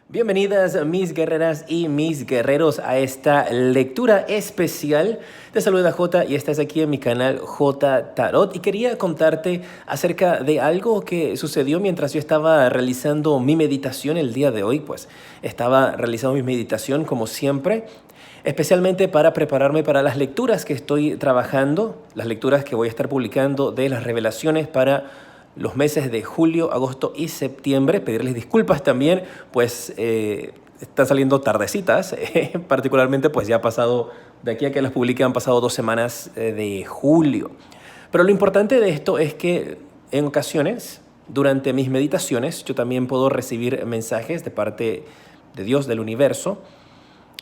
Bienvenidas mis guerreras y mis guerreros a esta lectura especial. Te saluda J y estás aquí en mi canal J Tarot y quería contarte acerca de algo que sucedió mientras yo estaba realizando mi meditación el día de hoy. Pues estaba realizando mi meditación como siempre, especialmente para prepararme para las lecturas que estoy trabajando, las lecturas que voy a estar publicando de las revelaciones para los meses de julio, agosto y septiembre. Pedirles disculpas también, pues están saliendo tardecitas, particularmente pues ya ha pasado, de aquí a que las publique han pasado 2 semanas de julio. Pero lo importante de esto es que en ocasiones, durante mis meditaciones, yo también puedo recibir mensajes de parte de Dios, del universo,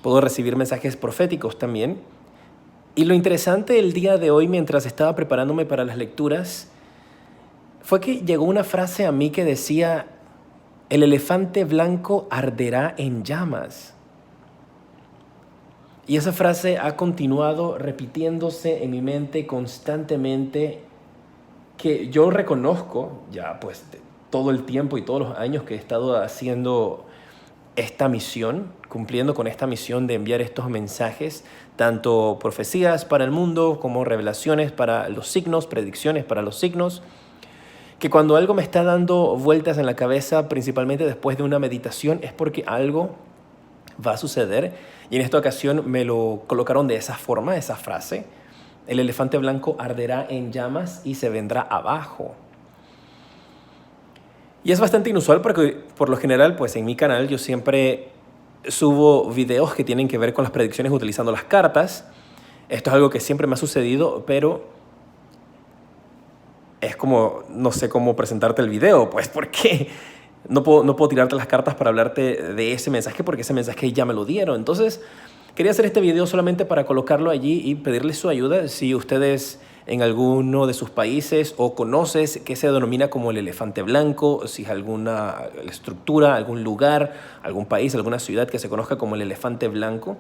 puedo recibir mensajes proféticos también. Y lo interesante el día de hoy, mientras estaba preparándome para las lecturas, fue que llegó una frase a mí que decía: el elefante blanco arderá en llamas. Y esa frase ha continuado repitiéndose en mi mente constantemente, que yo reconozco ya pues todo el tiempo y todos los años que he estado haciendo esta misión, cumpliendo con esta misión de enviar estos mensajes, tanto profecías para el mundo como revelaciones para los signos, predicciones para los signos, que cuando algo me está dando vueltas en la cabeza, principalmente después de una meditación, es porque algo va a suceder. Y en esta ocasión me lo colocaron de esa forma, esa frase: el elefante blanco arderá en llamas y se vendrá abajo. Y es bastante inusual porque por lo general, pues en mi canal yo siempre subo videos que tienen que ver con las predicciones utilizando las cartas. Esto es algo que siempre me ha sucedido, pero es como, no sé cómo presentarte el video, pues porque no puedo tirarte las cartas para hablarte de ese mensaje, porque ese mensaje ya me lo dieron. Entonces, quería hacer este video solamente para colocarlo allí y pedirles su ayuda. Si ustedes en alguno de sus países o conoces qué se denomina como el elefante blanco, si es alguna estructura, algún lugar, algún país, alguna ciudad que se conozca como el elefante blanco,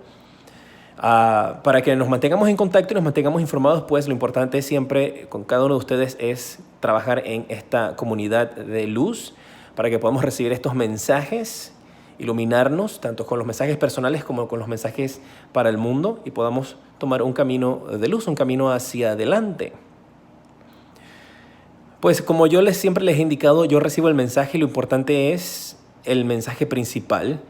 para que nos mantengamos en contacto y nos mantengamos informados, pues lo importante siempre con cada uno de ustedes es trabajar en esta comunidad de luz para que podamos recibir estos mensajes, iluminarnos tanto con los mensajes personales como con los mensajes para el mundo y podamos tomar un camino de luz, un camino hacia adelante. Pues como yo siempre les he indicado, yo recibo el mensaje y lo importante es el mensaje principal.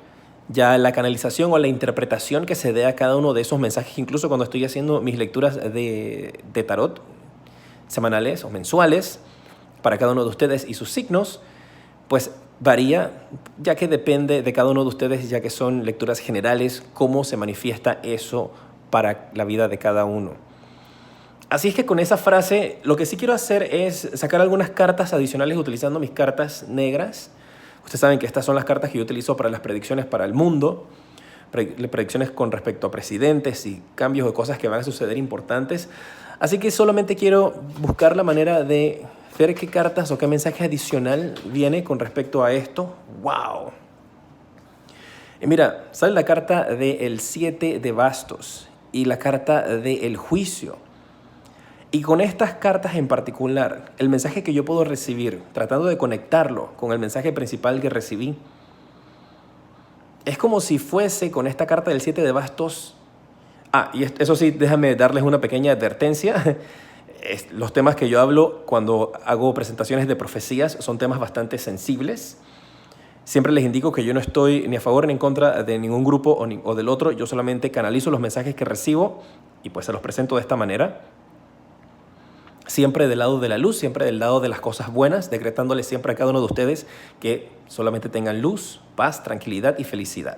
Ya la canalización o la interpretación que se dé a cada uno de esos mensajes, incluso cuando estoy haciendo mis lecturas de tarot semanales o mensuales para cada uno de ustedes y sus signos, pues varía, ya que depende de cada uno de ustedes, ya que son lecturas generales, cómo se manifiesta eso para la vida de cada uno. Así es que con esa frase, lo que sí quiero hacer es sacar algunas cartas adicionales utilizando mis cartas negras. Ustedes saben que estas son las cartas que yo utilizo para las predicciones para el mundo, predicciones con respecto a presidentes y cambios de cosas que van a suceder importantes. Así que solamente quiero buscar la manera de ver qué cartas o qué mensaje adicional viene con respecto a esto. ¡Wow! Y mira, sale la carta del 7 de bastos y la carta del juicio. Y con estas cartas en particular, el mensaje que yo puedo recibir, tratando de conectarlo con el mensaje principal que recibí, es como si fuese con esta carta del 7 de bastos. Y eso sí, déjame darles una pequeña advertencia. Los temas que yo hablo cuando hago presentaciones de profecías son temas bastante sensibles. Siempre les indico que yo no estoy ni a favor ni en contra de ningún grupo o del otro. Yo solamente canalizo los mensajes que recibo y pues se los presento de esta manera. Siempre del lado de la luz, siempre del lado de las cosas buenas, decretándole siempre a cada uno de ustedes que solamente tengan luz, paz, tranquilidad y felicidad.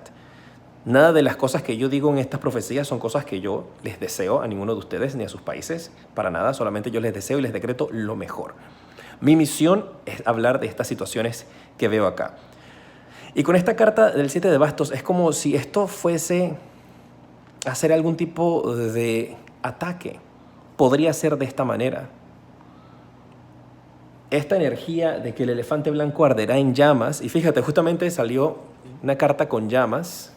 Nada de las cosas que yo digo en estas profecías son cosas que yo les deseo a ninguno de ustedes ni a sus países, para nada, solamente yo les deseo y les decreto lo mejor. Mi misión es hablar de estas situaciones que veo acá. Y con esta carta del 7 de bastos es como si esto fuese hacer algún tipo de ataque. Podría ser de esta manera. Esta energía de que el elefante blanco arderá en llamas, y fíjate, justamente salió una carta con llamas,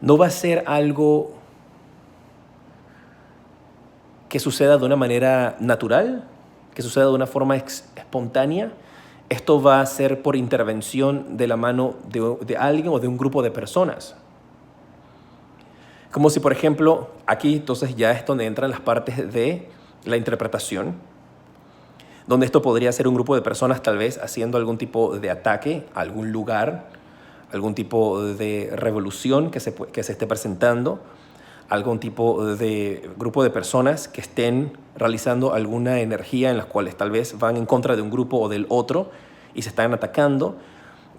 no va a ser algo que suceda de una manera natural, que suceda de una forma espontánea. esto va a ser por intervención de la mano de alguien o de un grupo de personas. Como si, por ejemplo, aquí entonces ya es donde entran las partes de la interpretación, donde esto podría ser un grupo de personas tal vez haciendo algún tipo de ataque a algún lugar, algún tipo de revolución que se esté presentando, algún tipo de grupo de personas que estén realizando alguna energía en las cuales tal vez van en contra de un grupo o del otro y se están atacando.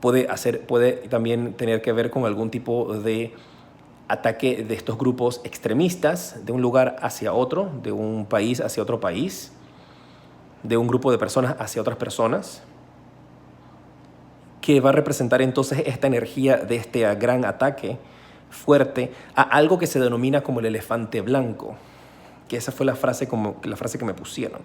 Puede también tener que ver con algún tipo de ataque de estos grupos extremistas de un lugar hacia otro, de un país hacia otro país, de un grupo de personas hacia otras personas, que va a representar entonces esta energía de este gran ataque fuerte a algo que se denomina como el elefante blanco, que esa fue la frase que me pusieron.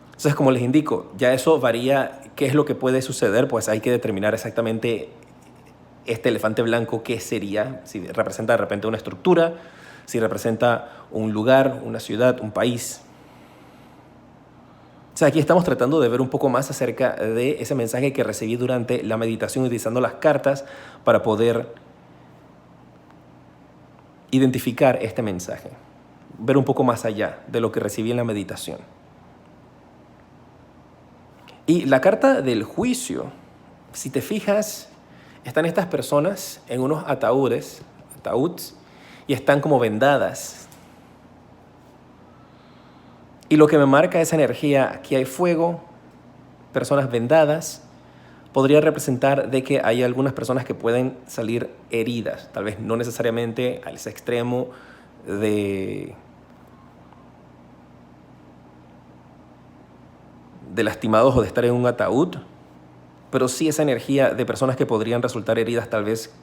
Entonces, como les indico, ya eso varía qué es lo que puede suceder, pues hay que determinar exactamente este elefante blanco qué sería, si representa de repente una estructura, si representa un lugar, una ciudad, un país. O sea, aquí estamos tratando de ver un poco más acerca de ese mensaje que recibí durante la meditación utilizando las cartas para poder identificar este mensaje, ver un poco más allá de lo que recibí en la meditación. Y la carta del juicio, si te fijas, están estas personas en unos ataúdes, y están como vendadas. Y lo que me marca esa energía, aquí hay fuego, personas vendadas, podría representar de que hay algunas personas que pueden salir heridas, tal vez no necesariamente al ese extremo de lastimados o de estar en un ataúd, pero sí esa energía de personas que podrían resultar heridas, tal vez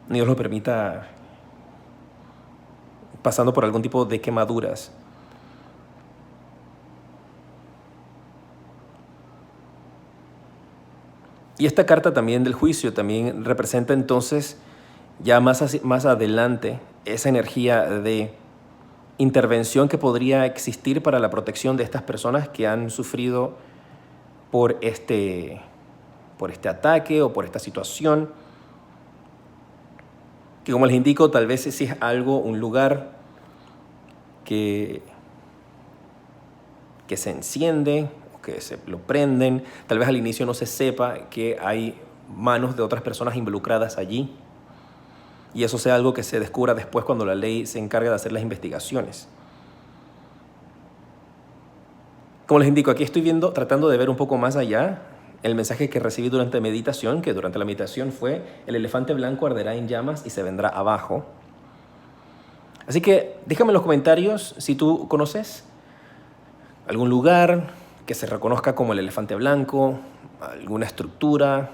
Dios lo permita, pasando por algún tipo de quemaduras. Y esta carta también del juicio también representa entonces ya más adelante esa energía de intervención que podría existir para la protección de estas personas que han sufrido por este ataque o por esta situación, que como les indico, tal vez si es algo, un lugar que se enciende, o que se lo prenden, tal vez al inicio no se sepa que hay manos de otras personas involucradas allí, y eso sea algo que se descubra después cuando la ley se encarga de hacer las investigaciones. Como les indico, aquí estoy tratando de ver un poco más allá el mensaje que recibí durante meditación, que durante la meditación fue: el elefante blanco arderá en llamas y se vendrá abajo. Así que déjame en los comentarios si tú conoces algún lugar que se reconozca como el elefante blanco, alguna estructura,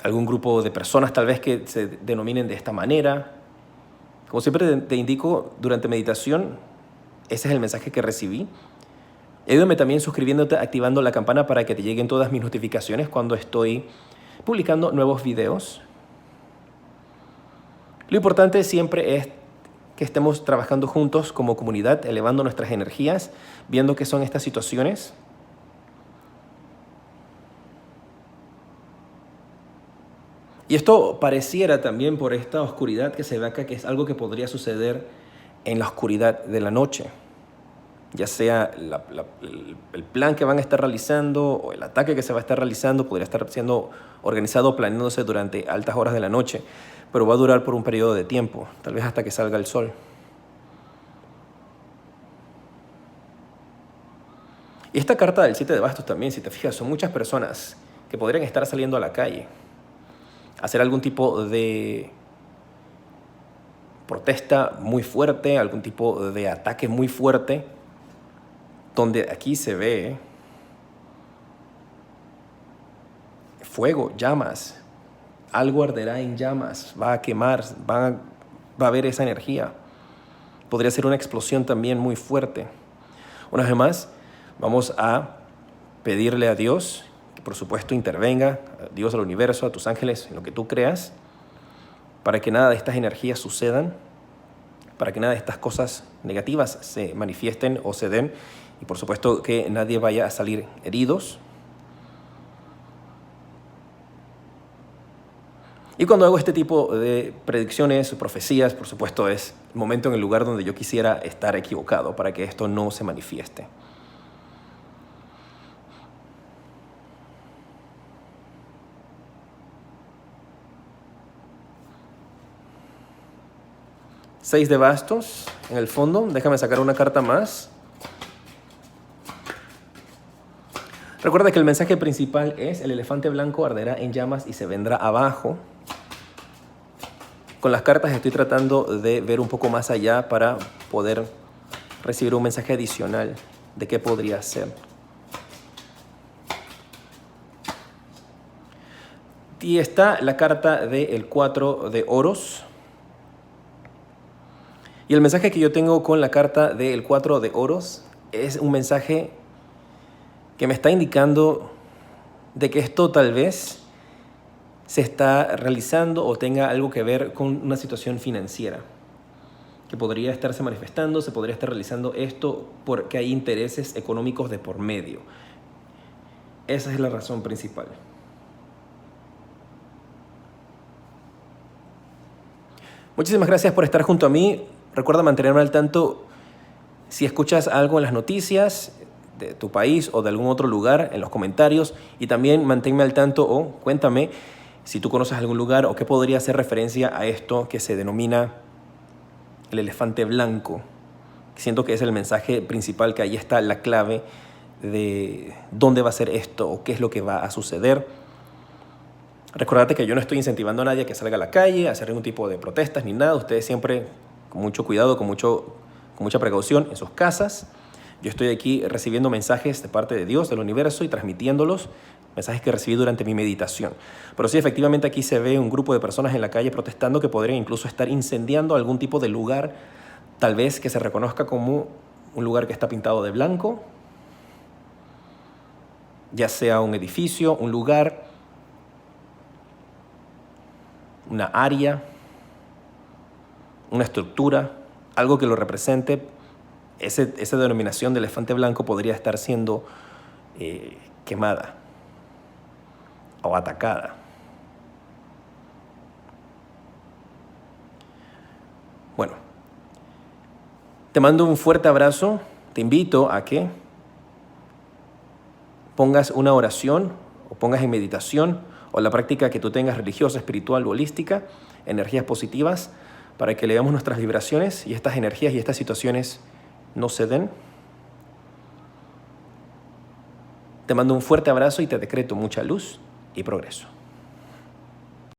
algún grupo de personas tal vez que se denominen de esta manera. Como siempre te indico, durante meditación, ese es el mensaje que recibí. Ayúdame también suscribiéndote, activando la campana para que te lleguen todas mis notificaciones cuando estoy publicando nuevos videos. Lo importante siempre es que estemos trabajando juntos como comunidad, elevando nuestras energías, viendo qué son estas situaciones. Y esto pareciera también, por esta oscuridad que se ve acá, que es algo que podría suceder en la oscuridad de la noche. Ya sea el plan que van a estar realizando o el ataque que se va a estar realizando podría estar siendo organizado, planeándose durante altas horas de la noche, pero va a durar por un periodo de tiempo, tal vez hasta que salga el sol. Y esta carta del 7 de bastos también, si te fijas, son muchas personas que podrían estar saliendo a la calle, hacer algún tipo de protesta muy fuerte, algún tipo de ataque muy fuerte, donde aquí se ve fuego, llamas, algo arderá en llamas, va a quemar, va a haber esa energía. Podría ser una explosión también muy fuerte. Una vez más, vamos a pedirle a Dios que por supuesto intervenga, a Dios, al universo, a tus ángeles, en lo que tú creas, para que nada de estas energías sucedan. para que nada de estas cosas negativas se manifiesten o se den, y por supuesto que nadie vaya a salir heridos. Y cuando hago este tipo de predicciones o profecías, por supuesto es el momento en el lugar donde yo quisiera estar equivocado para que esto no se manifieste. Seis de bastos en el fondo. Déjame sacar una carta más. Recuerda que el mensaje principal es: el elefante blanco arderá en llamas y se vendrá abajo. Con las cartas estoy tratando de ver un poco más allá para poder recibir un mensaje adicional de qué podría ser. Y está la carta del 4 de oros. Y el mensaje que yo tengo con la carta del 4 de oros es un mensaje que me está indicando de que esto tal vez se está realizando o tenga algo que ver con una situación financiera, que podría estarse manifestando, se podría estar realizando esto porque hay intereses económicos de por medio. Esa es la razón principal. Muchísimas gracias por estar junto a mí. Recuerda mantenerme al tanto si escuchas algo en las noticias de tu país o de algún otro lugar en los comentarios, y también manténme al tanto o cuéntame si tú conoces algún lugar o qué podría hacer referencia a esto que se denomina el elefante blanco. Siento que es el mensaje principal, que ahí está la clave de dónde va a ser esto o qué es lo que va a suceder. Recordate que yo no estoy incentivando a nadie a que salga a la calle a hacer ningún tipo de protestas ni nada. Ustedes siempre con mucho cuidado, con mucha precaución en sus casas. Yo estoy aquí recibiendo mensajes de parte de Dios, del universo, y transmitiéndolos, mensajes que recibí durante mi meditación. Pero sí, efectivamente aquí se ve un grupo de personas en la calle protestando que podrían incluso estar incendiando algún tipo de lugar, tal vez que se reconozca como un lugar que está pintado de blanco, ya sea un edificio, un lugar, una área, una estructura, algo que lo represente. Esa denominación de elefante blanco podría estar siendo quemada o atacada. Bueno, te mando un fuerte abrazo. Te invito a que pongas una oración o pongas en meditación o la práctica que tú tengas religiosa, espiritual o holística, energías positivas, para que elevemos nuestras vibraciones y estas energías y estas situaciones no se den. Te mando un fuerte abrazo y te decreto mucha luz y progreso.